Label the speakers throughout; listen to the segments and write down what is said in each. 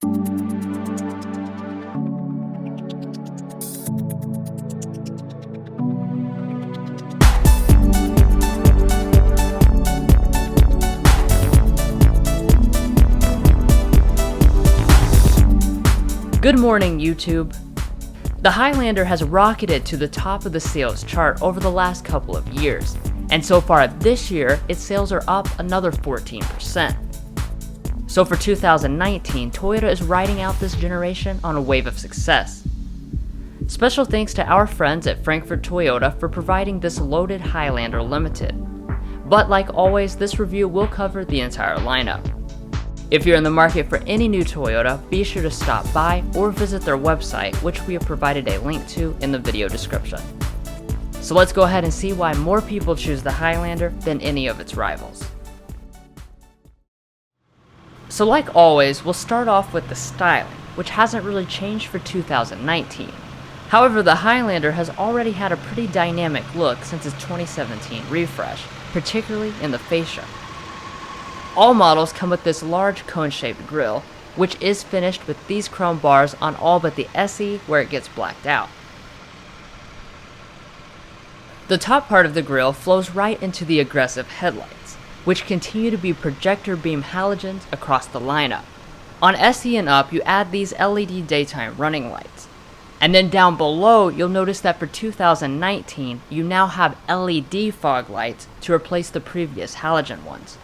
Speaker 1: Good morning, YouTube. The Highlander has rocketed to the top of the sales chart over the last couple of years, and so far this year, its sales are up another 14%. So for 2019, Toyota is riding out this generation on a wave of success. Special thanks to our friends at Frankfurt Toyota for providing this loaded Highlander Limited. But like always, this review will cover the entire lineup. If you're in the market for any new Toyota, be sure to stop by or visit their website, which we have provided a link to in the video description. So let's go ahead and see why more people choose the Highlander than any of its rivals. So like always, we'll start off with the styling, which hasn't really changed for 2019. However, the Highlander has already had a pretty dynamic look since its 2017 refresh, particularly in the fascia. All models come with this large cone-shaped grille, which is finished with these chrome bars on all but the SE where it gets blacked out. The top part of the grille flows right into the aggressive headlights, which continue to be projector beam halogens across the lineup. On SE and up, you add these LED daytime running lights. And then down below, you'll notice that for 2019, you now have LED fog lights to replace the previous halogen ones.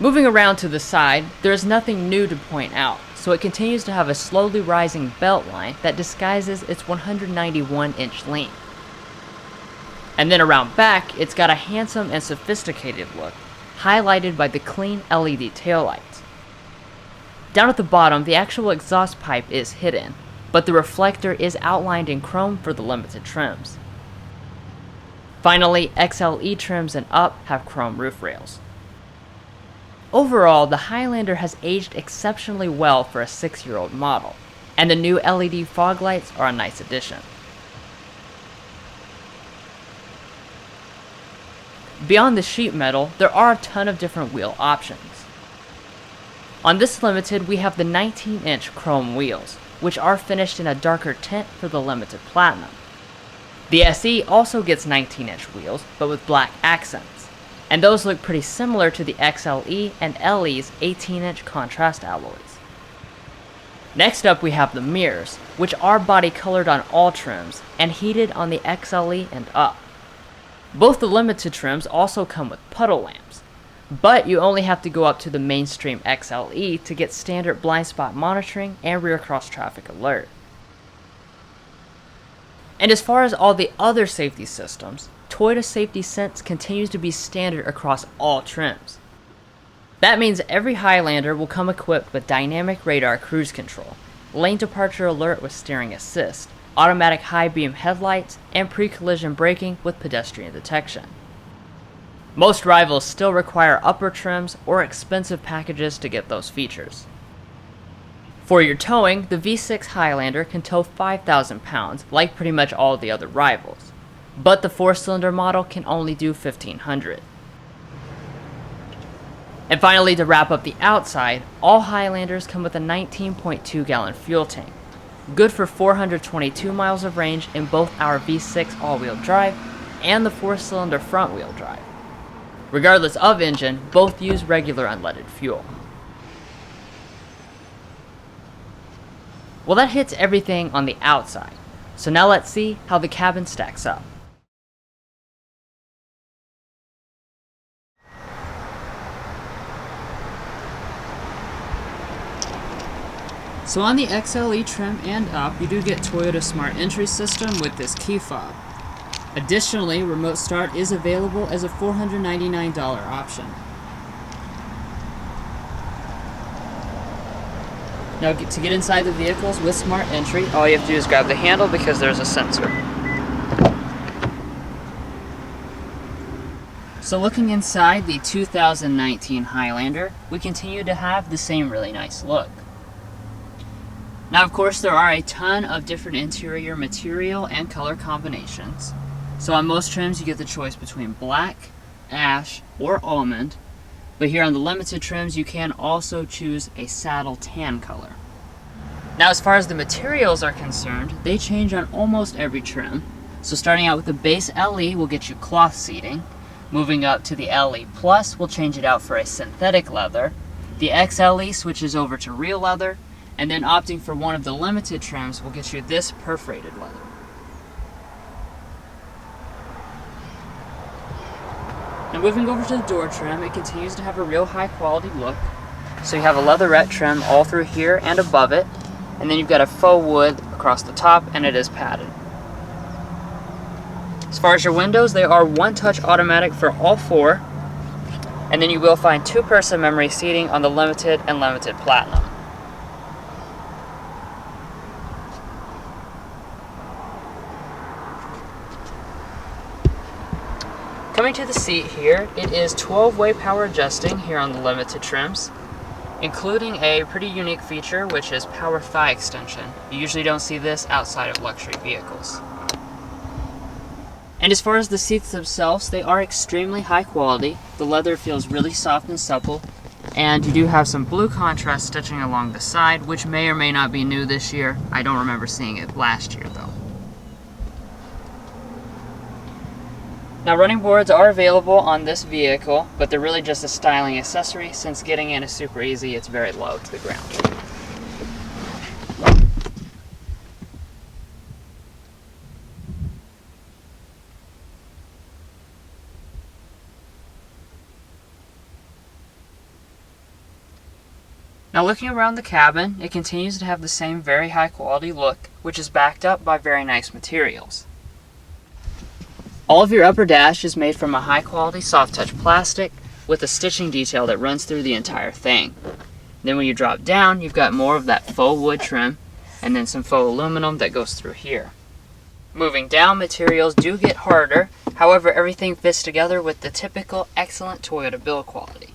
Speaker 1: Moving around to the side, there is nothing new to point out, so it continues to have a slowly rising belt line that disguises its 191-inch length. And then around back, it's got a handsome and sophisticated look, highlighted by the clean LED taillights. Down at the bottom, the actual exhaust pipe is hidden, but the reflector is outlined in chrome for the limited trims. Finally, XLE trims and up have chrome roof rails. Overall, the Highlander has aged exceptionally well for a 6-year-old model, and the new LED fog lights are a nice addition. Beyond the sheet metal, there are a ton of different wheel options. On this Limited, we have the 19-inch chrome wheels, which are finished in a darker tint for the Limited Platinum. The SE also gets 19-inch wheels, but with black accents. And those look pretty similar to the XLE and LE's 18-inch contrast alloys. Next up we have the mirrors, which are body colored on all trims and heated on the XLE and up. Both the Limited trims also come with puddle lamps, but you only have to go up to the mainstream XLE to get standard blind spot monitoring and rear cross traffic alert. And as far as all the other safety systems, Toyota Safety Sense continues to be standard across all trims. That means every Highlander will come equipped with dynamic radar cruise control, lane departure alert with steering assist, automatic high beam headlights, and pre-collision braking with pedestrian detection. Most rivals still require upper trims or expensive packages to get those features. For your towing, the V6 Highlander can tow 5,000 pounds like pretty much all the other rivals. But the 4-cylinder model can only do 1,500. And finally, to wrap up the outside, all Highlanders come with a 19.2 gallon fuel tank, good for 422 miles of range in both our V6 all-wheel drive and the 4-cylinder front-wheel drive. Regardless of engine, both use regular unleaded fuel. Well, that hits everything on the outside, so now let's see how the cabin stacks up. So on the XLE trim and up, you do get Toyota Smart Entry System with this key fob. Additionally, remote start is available as a $499 option. Now to get inside the vehicles with Smart Entry, all you have to do is grab the handle because there's a sensor. So looking inside the 2019 Highlander, we continue to have the same really nice look. Now of course there are a ton of different interior material and color combinations. So on most trims you get the choice between black, ash, or almond. But here on the Limited trims, you can also choose a saddle tan color. Now as far as the materials are concerned, they change on almost every trim. So starting out with the base LE will get you cloth seating. Moving up to the LE Plus, we'll change it out for a synthetic leather. The XLE switches over to real leather. And then opting for one of the Limited trims will get you this perforated leather. Now moving over to the door trim, it continues to have a real high quality look. So you have a leatherette trim all through here and above it. And then you've got a faux wood across the top, and it is padded. As far as your windows, they are one-touch automatic for all four. And then you will find two-person memory seating on the Limited and Limited Platinum. Coming to the seat here, it is 12-way power adjusting here on the Limited trims, including a pretty unique feature, which is power thigh extension. You usually don't see this outside of luxury vehicles. And as far as the seats themselves, they are extremely high quality. The leather feels really soft and supple, and you do have some blue contrast stitching along the side, which may or may not be new this year. I don't remember seeing it last year though. Now running boards are available on this vehicle, but they're really just a styling accessory. Since getting in is super easy, it's very low to the ground. Now looking around the cabin, it continues to have the same very high quality look, which is backed up by very nice materials. All of your upper dash is made from a high quality soft touch plastic with a stitching detail that runs through the entire thing. Then when you drop down, you've got more of that faux wood trim and then some faux aluminum that goes through here. Moving down, materials do get harder, however everything fits together with the typical excellent Toyota build quality.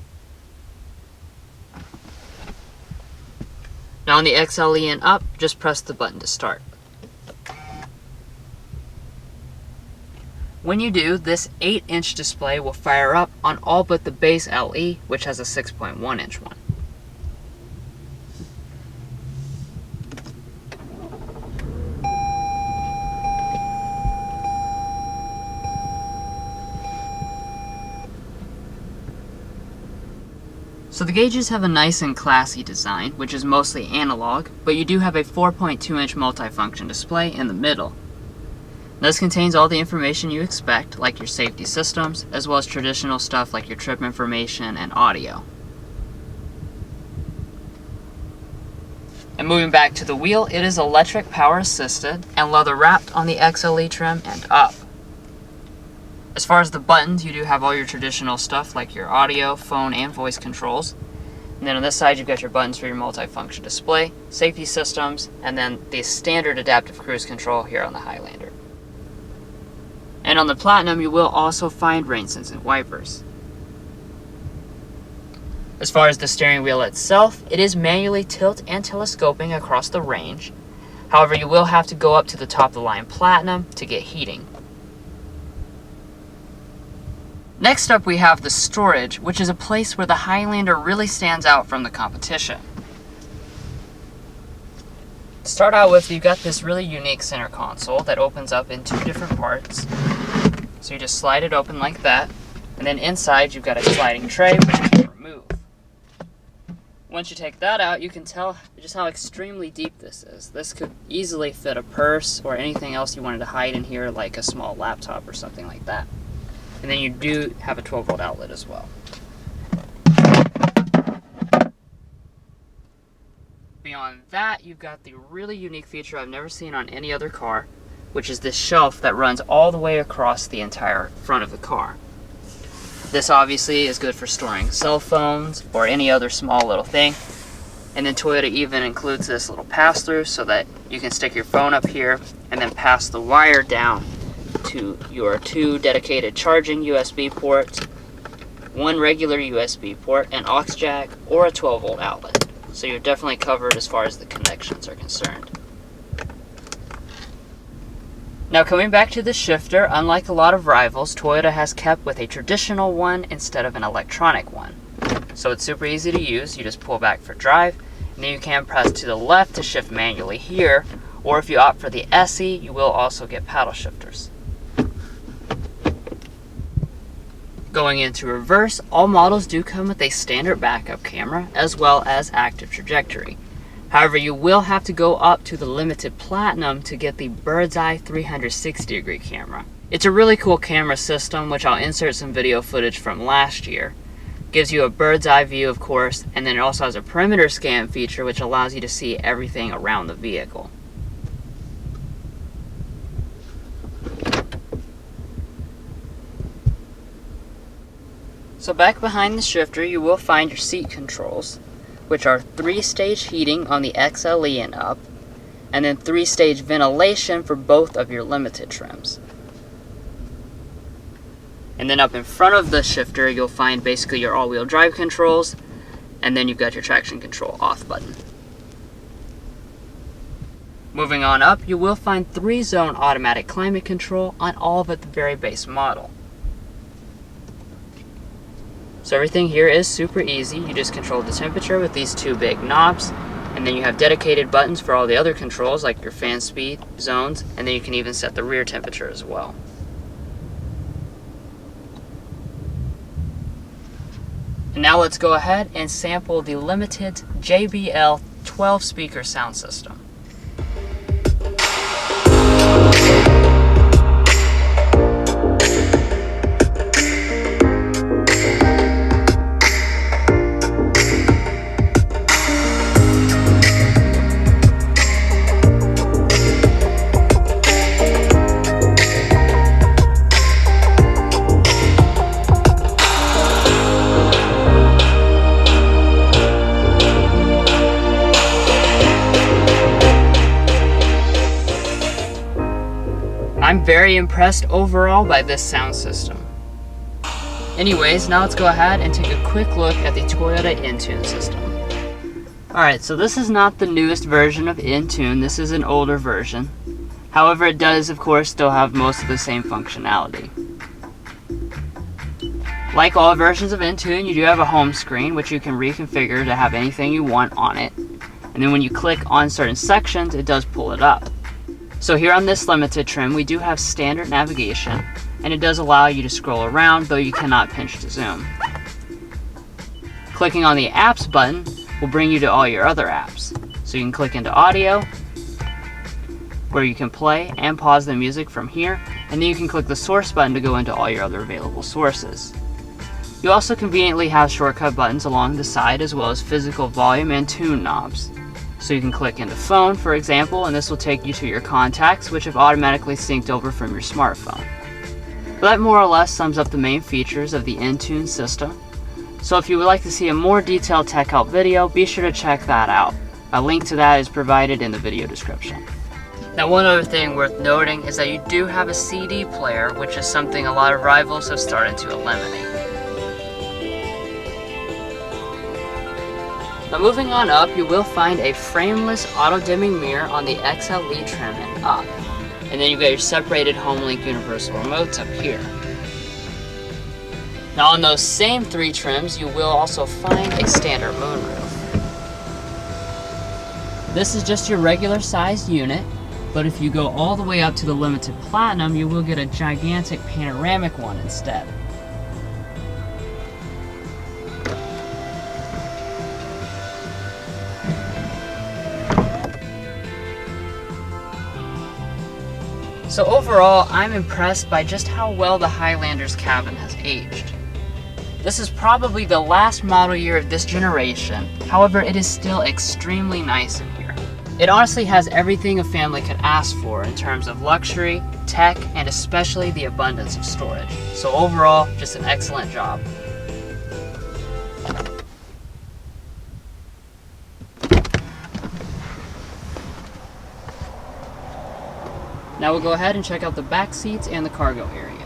Speaker 1: Now on the XLE and up, just press the button to start. When you do, this 8-inch display will fire up on all but the base LE, which has a 6.1-inch one. So the gauges have a nice and classy design, which is mostly analog, but you do have a 4.2-inch multifunction display in the middle. This contains all the information you expect, like your safety systems, as well as traditional stuff like your trip information and audio. And moving back to the wheel, it is electric power assisted and leather wrapped on the XLE trim and up. As far as the buttons, you do have all your traditional stuff like your audio, phone, and voice controls. And then on this side, you've got your buttons for your multifunction display, safety systems, and then the standard adaptive cruise control here on the Highlander. And on the Platinum, you will also find rain-sensing wipers. As far as the steering wheel itself, it is manually tilt and telescoping across the range. However, you will have to go up to the top of the line Platinum to get heating. Next up, we have the storage, which is a place where the Highlander really stands out from the competition. To start out with, you've got this really unique center console that opens up in two different parts. So you just slide it open like that, and then inside you've got a sliding tray which you can remove. Once you take that out, you can tell just how extremely deep this is. This could easily fit a purse or anything else you wanted to hide in here, like a small laptop or something like that. And then you do have a 12-volt outlet as well. Beyond that, you've got the really unique feature I've never seen on any other car, which is this shelf that runs all the way across the entire front of the car. This obviously is good for storing cell phones or any other small little thing. And then Toyota even includes this little pass-through so that you can stick your phone up here and then pass the wire down to your two dedicated charging USB ports, one regular USB port, an aux jack, or a 12-volt outlet. So you're definitely covered as far as the connections are concerned. Now coming back to the shifter, unlike a lot of rivals, Toyota has kept with a traditional one instead of an electronic one. So it's super easy to use. You just pull back for drive, and then you can press to the left to shift manually here, or if you opt for the SE, you will also get paddle shifters. Going into reverse, all models do come with a standard backup camera as well as active trajectory. However, you will have to go up to the Limited Platinum to get the bird's eye 360 degree camera. It's a really cool camera system, which I'll insert some video footage from last year. Gives you a bird's eye view, of course, and then it also has a perimeter scan feature which allows you to see everything around the vehicle. So back behind the shifter, you will find your seat controls, which are 3-stage heating on the XLE and up, and then 3-stage ventilation for both of your Limited trims. And then up in front of the shifter, you'll find basically your all-wheel drive controls, and then you've got your traction control off button. Moving on up, you will find 3-zone automatic climate control on all but the very base model. So everything here is super easy. You just control the temperature with these 2 big knobs, and then you have dedicated buttons for all the other controls like your fan speed, zones, and then you can even set the rear temperature as well. And now let's go ahead and sample the Limited JBL 12 speaker sound system. I'm very impressed overall by this sound system. Anyways, now let's go ahead and take a quick look at the Toyota Entune system. Alright, so this is not the newest version of Entune, this is an older version. However, it does of course still have most of the same functionality. Like all versions of Entune, you do have a home screen which you can reconfigure to have anything you want on it. And then when you click on certain sections, it does pull it up. So here on this Limited trim, we do have standard navigation, and it does allow you to scroll around, though you cannot pinch to zoom. Clicking on the apps button will bring you to all your other apps. So you can click into audio, where you can play and pause the music from here, and then you can click the source button to go into all your other available sources. You also conveniently have shortcut buttons along the side as well as physical volume and tune knobs. So you can click into phone, for example, and this will take you to your contacts, which have automatically synced over from your smartphone. But that more or less sums up the main features of the Entune system. So if you would like to see a more detailed tech help video, be sure to check that out. A link to that is provided in the video description. Now one other thing worth noting is that you do have a CD player, which is something a lot of rivals have started to eliminate. Now moving on up, you will find a frameless auto-dimming mirror on the XLE trim and up. And then you've got your separated HomeLink universal remotes up here. Now on those same 3 trims, you will also find a standard moonroof. This is just your regular sized unit, but if you go all the way up to the Limited Platinum, you will get a gigantic panoramic one instead. So overall, I'm impressed by just how well the Highlander's cabin has aged. This is probably the last model year of this generation, however it is still extremely nice in here. It honestly has everything a family could ask for in terms of luxury, tech, and especially the abundance of storage. So overall, just an excellent job. Now we'll go ahead and check out the back seats and the cargo area.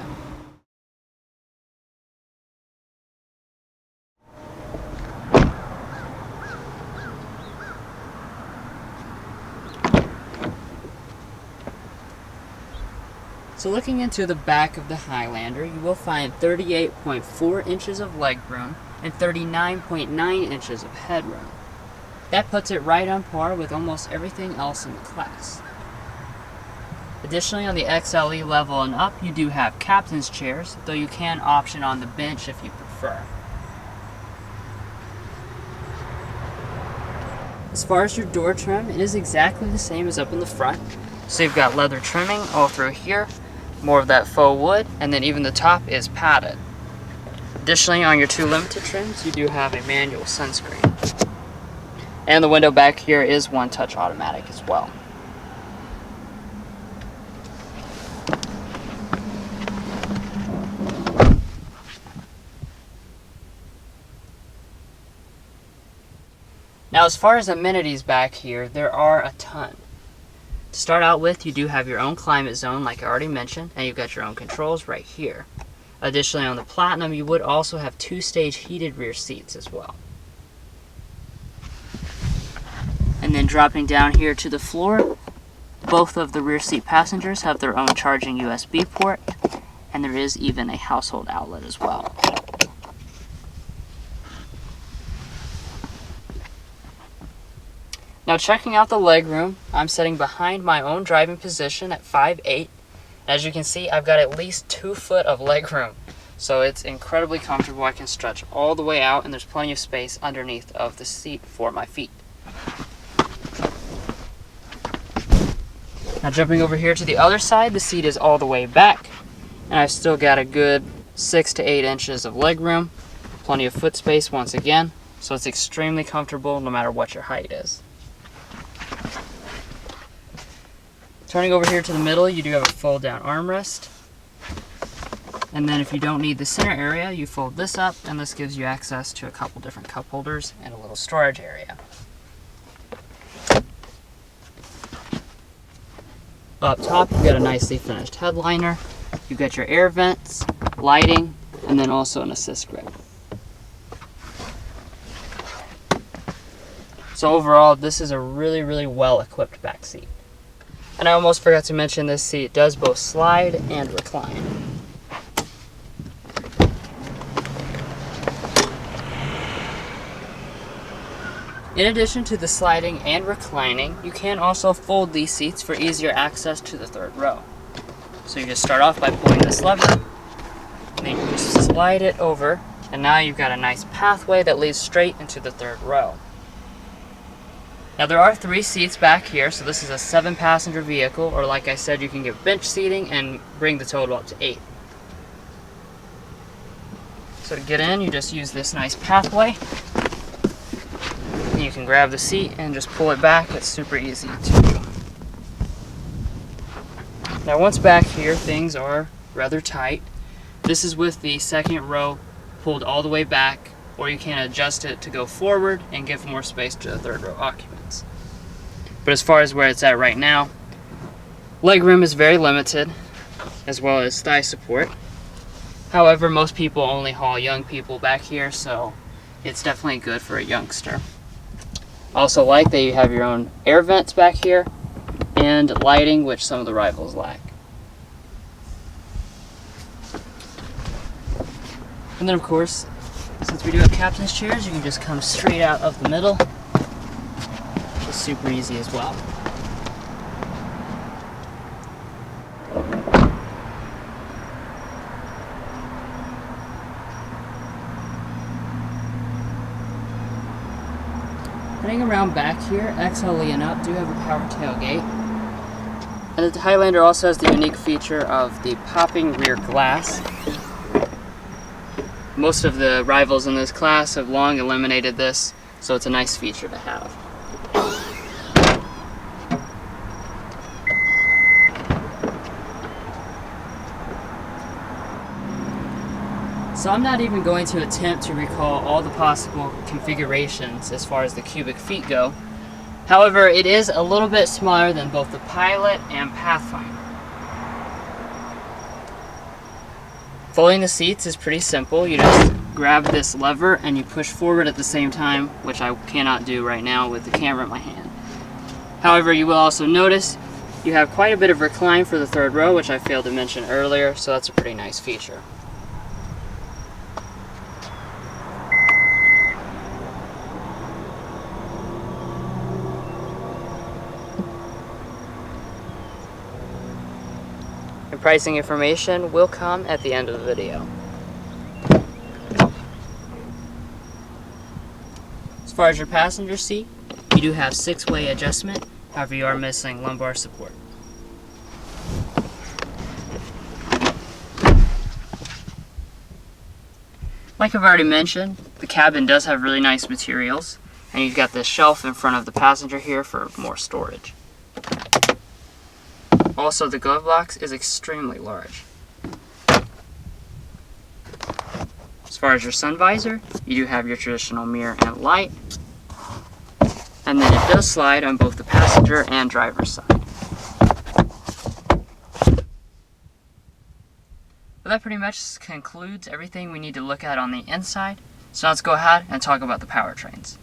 Speaker 1: So looking into the back of the Highlander, you will find 38.4 inches of legroom, and 39.9 inches of headroom. That puts it right on par with almost everything else in the class. Additionally, on the XLE level and up, you do have captain's chairs, though you can option on the bench if you prefer. As far as your door trim, it is exactly the same as up in the front. So you've got leather trimming all through here, more of that faux wood, and then even the top is padded. Additionally, on your two limited trims, you do have a manual sunscreen. And the window back here is one-touch automatic as well. Now, as far as amenities back here, there are a ton. To start out with, you do have your own climate zone, like I already mentioned, and you've got your own controls right here. Additionally, on the Platinum, you would also have two-stage heated rear seats as well. And then dropping down here to the floor, both of the rear seat passengers have their own charging USB port, and there is even a household outlet as well. Now, checking out the legroom, I'm sitting behind my own driving position at 5'8". As you can see, I've got at least 2 foot of legroom, so it's incredibly comfortable. I can stretch all the way out, and there's plenty of space underneath of the seat for my feet. Now, jumping over here to the other side, the seat is all the way back, and I've still got a good 6 to 8 inches of legroom, plenty of foot space once again, so it's extremely comfortable no matter what your height is. Turning over here to the middle, you do have a fold-down armrest. And then if you don't need the center area, you fold this up, and this gives you access to a couple different cup holders and a little storage area. Up top, you've got a nicely finished headliner. You've got your air vents, lighting, and then also an assist grip. So overall, this is a really, really well-equipped back seat. And I almost forgot to mention this seat does both slide and recline. In addition to the sliding and reclining, you can also fold these seats for easier access to the third row. So you just start off by pulling this lever, and then you just slide it over, and now you've got a nice pathway that leads straight into the third row. Now, there are 3 seats back here, so this is a 7-passenger vehicle, or like I said, you can get bench seating and bring the total up to 8. So to get in, you just use this nice pathway. You can grab the seat and just pull it back. It's super easy to do. Now, once back here, things are rather tight. This is with the second row pulled all the way back, or you can adjust it to go forward and give more space to the third row occupants. But as far as where it's at right now, legroom is very limited, as well as thigh support. However, most people only haul young people back here, so it's definitely good for a youngster. Also like that you have your own air vents back here, and lighting, which some of the rivals lack. And then of course, since we do have captain's chairs, you can just come straight out of the middle. It's super easy as well. Heading around back here, XLE and up do have a power tailgate. And the Highlander also has the unique feature of the popping rear glass. Most of the rivals in this class have long eliminated this, so it's a nice feature to have. So I'm not even going to attempt to recall all the possible configurations as far as the cubic feet go. However, it is a little bit smaller than both the Pilot and Pathfinder. Folding the seats is pretty simple. You just grab this lever and you push forward at the same time, which I cannot do right now with the camera in my hand. However, you will also notice you have quite a bit of recline for the third row, which I failed to mention earlier, so that's a pretty nice feature. and pricing information will come at the end of the video. As far as your passenger seat, you do have 6-way adjustment, however you are missing lumbar support. Like I've already mentioned, the cabin does have really nice materials, and you've got this shelf in front of the passenger here for more storage. Also, the glove box is extremely large. As far as your sun visor, you do have your traditional mirror and light, and then it does slide on both the passenger and driver's side. But that pretty much concludes everything we need to look at on the inside, so let's go ahead and talk about the powertrains.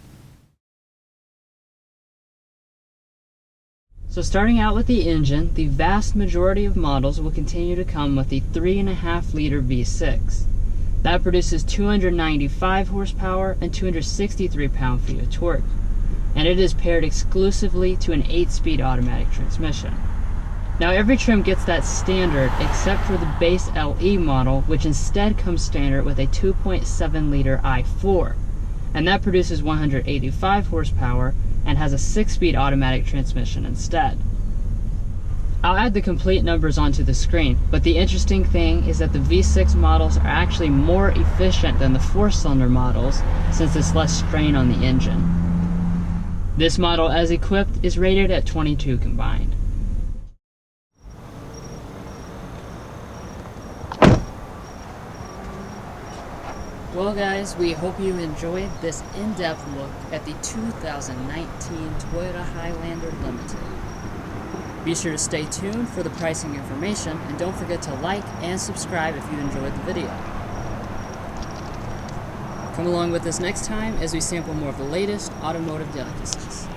Speaker 1: So starting out with the engine, the vast majority of models will continue to come with the 3.5 liter V6. That produces 295 horsepower and 263 pound-feet of torque, and it is paired exclusively to an 8-speed automatic transmission. Now every trim gets that standard except for the base LE model, which instead comes standard with a 2.7 liter i4, and that produces 185 horsepower and has a 6-speed automatic transmission instead. I'll add the complete numbers onto the screen, but the interesting thing is that the V6 models are actually more efficient than the 4-cylinder models since there's less strain on the engine. This model as equipped is rated at 22 combined. Well guys, we hope you enjoyed this in-depth look at the 2019 Toyota Highlander Limited. Be sure to stay tuned for the pricing information, and don't forget to like and subscribe if you enjoyed the video. Come along with us next time as we sample more of the latest automotive delicacies.